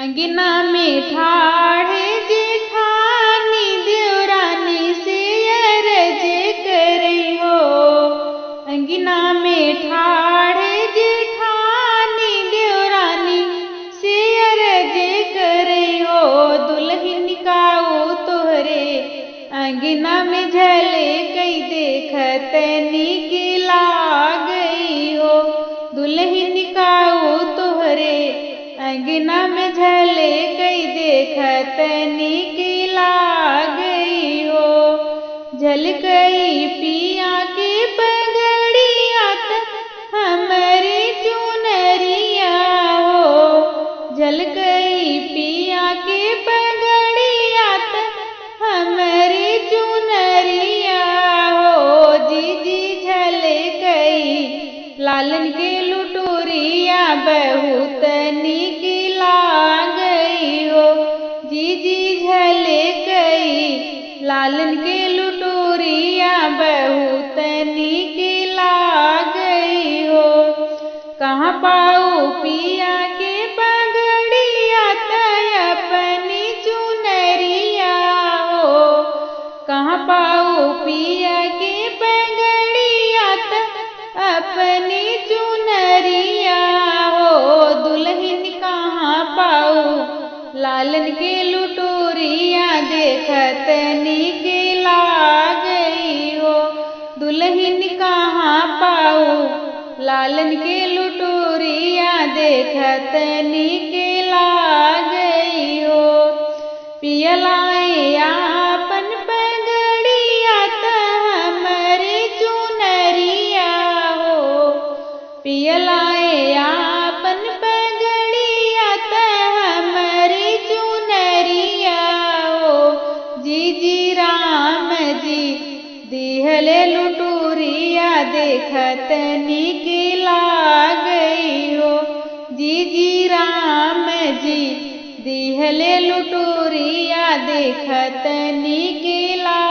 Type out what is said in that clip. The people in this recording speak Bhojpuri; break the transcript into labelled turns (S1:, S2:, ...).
S1: अंगना में ठाढ़े जेठानी देवरानी से अरज करई हो। अंगना में ठाढ़े जेठानी देवरानी से अरज करई हो। दुल्हन काऊ तोहरे अंगना में झले कई देखत नीक लागई हो। दुल्हन काऊ तोहरे अंगना में झले कई देखत नीक लागई हो। झलकई पिया के पगड़िया त हमरे चुनरिया हो। झलकई पिया के पगड़िया त हमरे चुनरिया हो। जीजी झलकई लालन के लुटोरिया बहुत नीक लागई हो। जीजी झलकई लालन के लुटोरिया बहुत नीक लागई हो। कहाँ पाऊ पिया के पगड़िया त अपनी चुनरिया हो। कहाँ पाऊ पिया के पगड़िया त अपनी चुनरिया हो। दुल्हन कहाँ पाऊ लालन के लुटोरिया देखत नीक लागई हो। दुल्हन कहाँ पाऊ लालन के लुटोरिया देखत नीक लागई हो। पियलाए आपन पगड़िया त हमरे चुनरिया हो। पियलाए आपन पगड़िया त हमरे चुनरिया हो। जीजी राम जी दिहले लुटोरिया देखत नीक लागई हो। जीजी राम जी दिहले लुटोरिया देखत नीक लागई।